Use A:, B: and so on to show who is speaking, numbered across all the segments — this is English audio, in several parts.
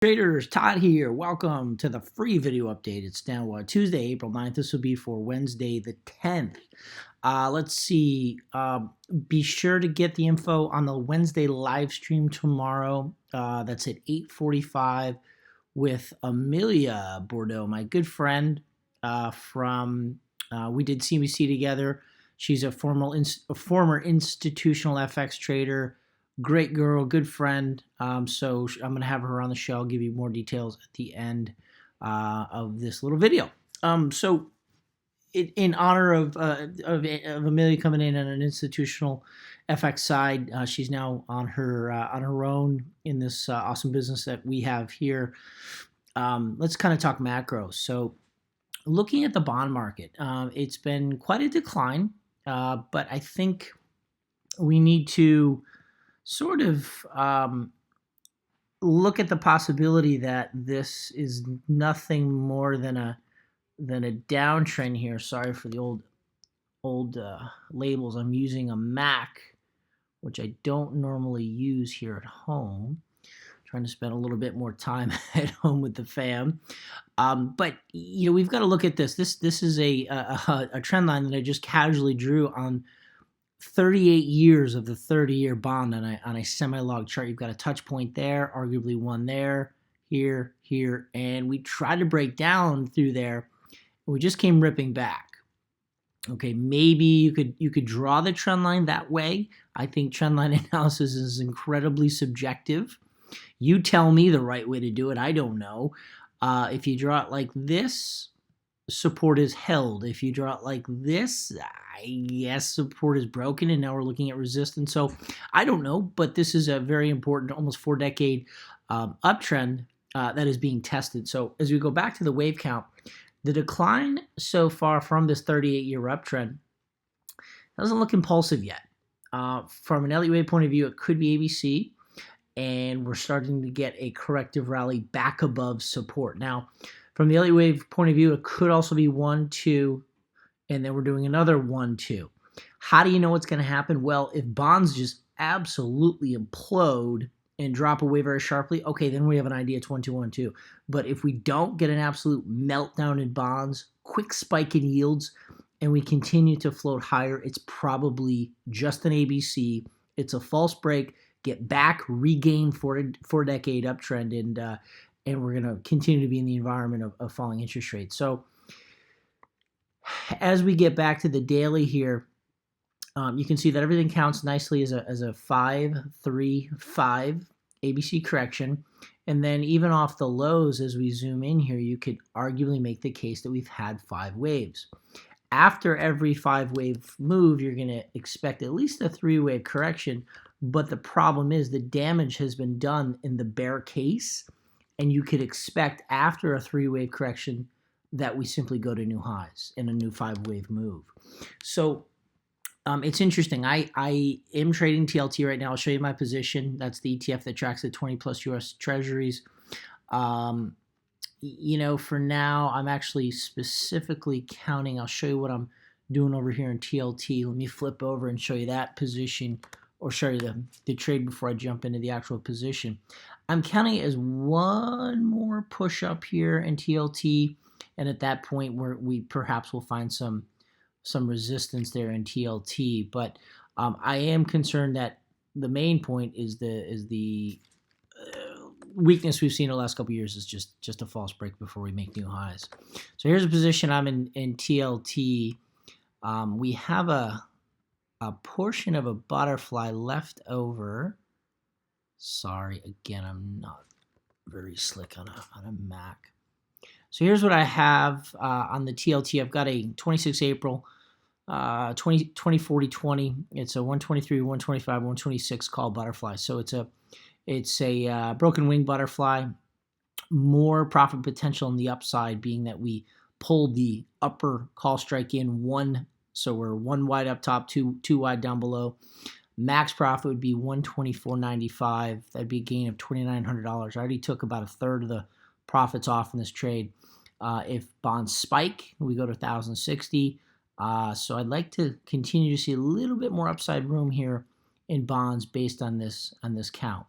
A: Traders, Todd here. Welcome to the free video update. It's now Tuesday, April 9th. This will be for Wednesday the 10th. Let's see. Be sure to get the info on the Wednesday live stream tomorrow. That's at 8:45 with Amelia Bourdeau, my good friend from we did CNBC together. She's a former institutional FX trader. Great girl, good friend. So I'm going to have her on the show. I'll give you more details at the end of this little video. In honor of Amelia coming in on an institutional FX side, she's now on her own in this awesome business that we have here. Let's kind of talk macro. So looking at the bond market, it's been quite a decline, but I think we need to sort of look at the possibility that this is nothing more than a downtrend here. Sorry for the old labels. I'm using a Mac, which I don't normally use here at home. Trying to spend a little bit more time at home with the fam. But you know, we've got to look at this. This is a trend line that I just casually drew on 38 years of the 30-year bond on a semi-log chart. You've got a touch point there, arguably one there, here, and we tried to break down through there, and we just came ripping back. Okay, maybe you could draw the trend line that way. I think trend line analysis is incredibly subjective. You tell me the right way to do it. I don't know. If you draw it like this, support is held. If you draw it like this, I guess support is broken, and now we're looking at resistance. So I don't know, but this is a very important, almost 4-decade uptrend that is being tested. So as we go back to the wave count, the decline so far from this 38-year uptrend doesn't look impulsive yet. From an Elliott wave point of view, it could be ABC, and we're starting to get a corrective rally back above support. Now, from the Elliott wave point of view, it could also be 1, 2, and then we're doing another 1, 2. How do you know what's going to happen? Well, if bonds just absolutely implode and drop away very sharply, okay, then we have an idea it's 1, 2, 1, 2. But if we don't get an absolute meltdown in bonds, quick spike in yields, and we continue to float higher, it's probably just an ABC. It's a false break. Get back, regain 4-decade uptrend, and we're going to continue to be in the environment of falling interest rates. So as we get back to the daily here, you can see that everything counts nicely as a 5, 3, 5 ABC correction. And then even off the lows, as we zoom in here, you could arguably make the case that we've had 5 waves. After every 5-wave move, you're going to expect at least a 3-wave correction. But the problem is the damage has been done in the bear case, and you could expect after a 3-wave correction that we simply go to new highs in a new 5-wave move. So it's interesting. I am trading TLT right now. I'll show you my position. That's the ETF that tracks the 20+ US Treasuries. You know, for now, I'm actually specifically counting. I'll show you what I'm doing over here in TLT. Let me flip over and show you that position, or show you the trade before I jump into the actual position. I'm counting it as one more push up here in TLT, and at that point we perhaps will find some resistance there in TLT. But I am concerned that the main point is the weakness we've seen in the last couple of years is just a false break before we make new highs. So here's a position I'm in TLT. We have a portion of a butterfly left over. Sorry, again, I'm not very slick on a Mac. So here's what I have on the TLT. I've got a 26 April 2040-20. It's a 123, 125, 126 call butterfly. So it's a broken wing butterfly. More profit potential on the upside, being that we pulled the upper call strike in one. So we're 1 wide up top, two wide down below. Max profit would be $124.95. That'd be a gain of $2,900. I already took about a third of the profits off in this trade. If bonds spike, we go to 1,060. So I'd like to continue to see a little bit more upside room here in bonds based on this count.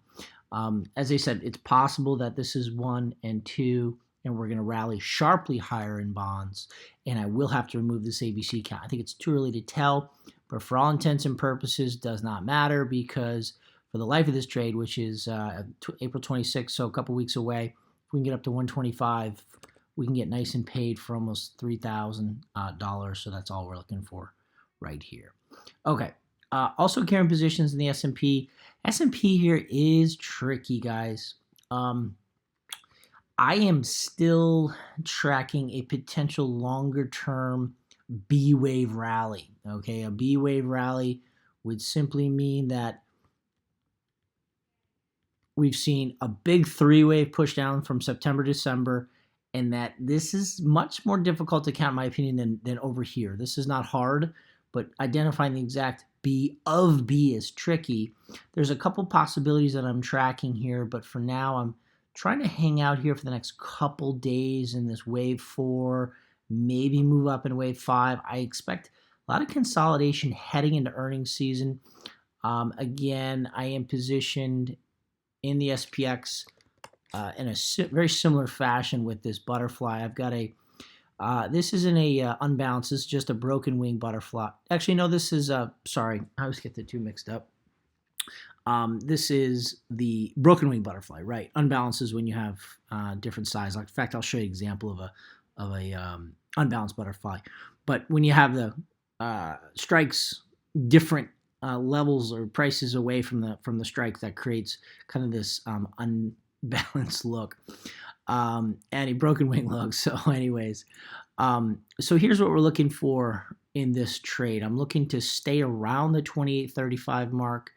A: As I said, it's possible that this is 1 and 2, and we're going to rally sharply higher in bonds, and I will have to remove this ABC count. I think it's too early to tell, but for all intents and purposes, does not matter, because for the life of this trade, which is April 26th, so a couple weeks away, if we can get up to 125, we can get nice and paid for almost $3,000. So that's all we're looking for right here. Okay. Also carrying positions in the S&P. S&P here is tricky, guys. I am still tracking a potential longer-term B wave rally. Okay, a B wave rally would simply mean that we've seen a big 3-wave push down from September to December, and that this is much more difficult to count, in my opinion, than over here. This is not hard, but identifying the exact B of B is tricky. There's a couple possibilities that I'm tracking here, but for now, I'm trying to hang out here for the next couple days in this wave 4, maybe move up in wave 5. I expect a lot of consolidation heading into earnings season. Again, I am positioned in the SPX in a very similar fashion with this butterfly. I've got a, this isn't a unbalanced, this is just a broken wing butterfly. Actually, no, this is, sorry, I always get the two mixed up. This is the broken wing butterfly, right? Unbalanced is when you have different size. Like, in fact, I'll show you an example of a unbalanced butterfly. But when you have the strikes different levels or prices away from the strike, that creates kind of this unbalanced look and a broken wing look. So anyways, so here's what we're looking for in this trade. I'm looking to stay around the 28.35 mark.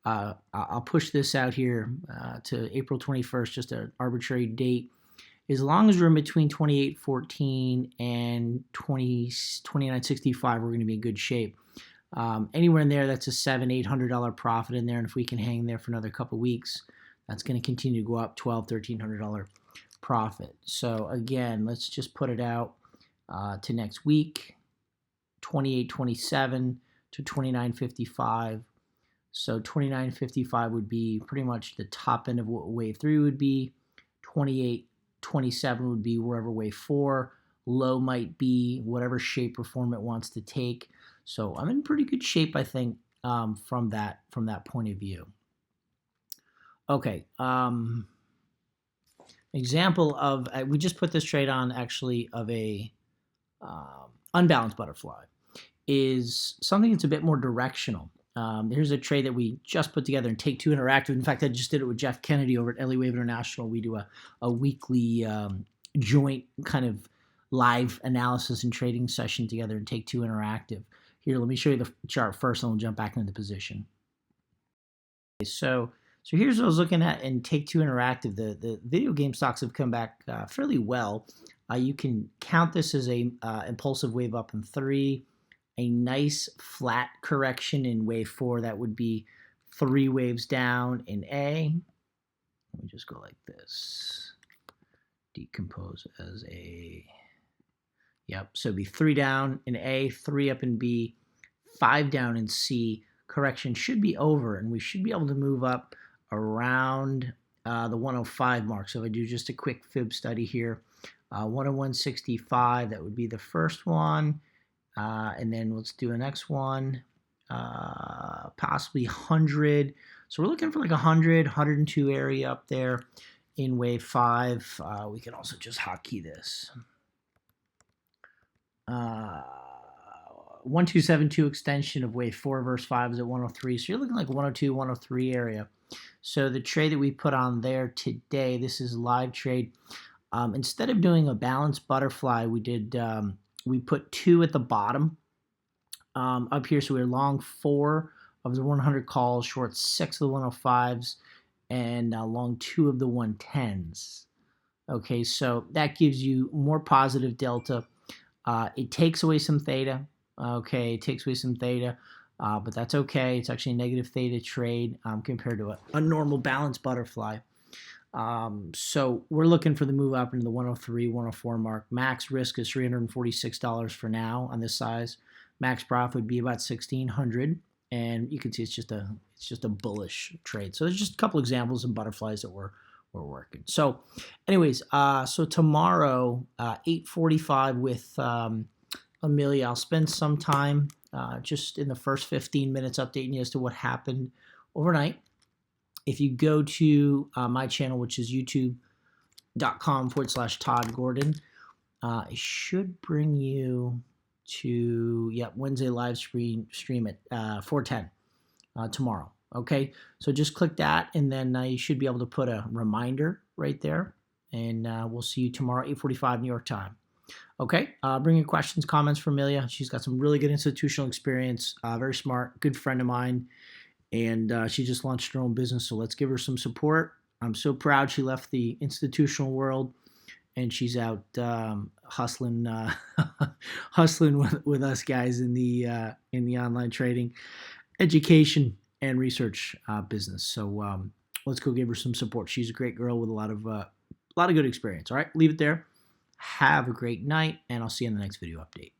A: I'll push this out here to April 21st, just an arbitrary date. As long as we're in between 28.14 and 29.65, we're going to be in good shape. Anywhere in there, that's a $700-800 profit in there, and if we can hang there for another couple weeks, that's going to continue to go up, $1,200-1,300 profit. So again, let's just put it out to next week, 28.27 to 29.55. So 29.55 would be pretty much the top end of what wave 3 would be. 28.27 would be wherever wave 4. Low might be whatever shape or form it wants to take. So I'm in pretty good shape, I think, from that point of view. Okay. Example of, we just put this trade on actually of a unbalanced butterfly, is something that's a bit more directional. Here's a trade that we just put together in Take-Two Interactive. In fact, I just did it with Jeff Kennedy over at LA Wave International. We do a weekly joint kind of live analysis and trading session together in Take-Two Interactive. Here, let me show you the chart first, and we'll jump back into the position. Okay, so here's what I was looking at in Take-Two Interactive. The video game stocks have come back fairly well. You can count this as a impulsive wave up in 3. A nice flat correction in wave 4. That would be 3 waves down in A. Let me just go like this. Decompose as a, yep. So it'd be 3 down in A, 3 up in B, 5 down in C. Correction should be over, and we should be able to move up around the 105 mark. So if I do just a quick fib study here, 101.65, that would be the first one. And then let's do the next one, possibly 100. So we're looking for like 100, 102 area up there in wave 5. We can also just hotkey this. 1272 extension of wave 4 verse 5 is at 103. So you're looking like 102, 103 area. So the trade that we put on there today, this is live trade. Instead of doing a balanced butterfly, we did... we put 2 at the bottom up here. So we're long 4 of the 100 calls, short 6 of the 105s, and long 2 of the 110s. Okay, so that gives you more positive delta. It takes away some theta. Okay, it takes away some theta, but that's okay. It's actually a negative theta trade compared to a normal balanced butterfly. So we're looking for the move up into the 103, 104 mark. Max risk is $346 for now on this size. Max profit would be about $1,600, and you can see it's it's just a bullish trade. So there's just a couple examples of butterflies that we're working. So anyways, so tomorrow, 8:45 with Amelia, I'll spend some time just in the first 15 minutes updating you as to what happened overnight. If you go to my channel, which is youtube.com/Todd Gordon, it should bring you to Wednesday live stream at 4:10 tomorrow. Okay, so just click that, and then you should be able to put a reminder right there, and we'll see you tomorrow, 8:45 New York time. Okay, bring your questions, comments for Amelia. She's got some really good institutional experience, very smart, good friend of mine, and she just launched her own business, so let's give her some support. I'm so proud she left the institutional world, and she's out hustling with us guys in the online trading, education, and research business. So let's go give her some support. She's a great girl with a lot of good experience. All right, leave it there. Have a great night, and I'll see you in the next video update.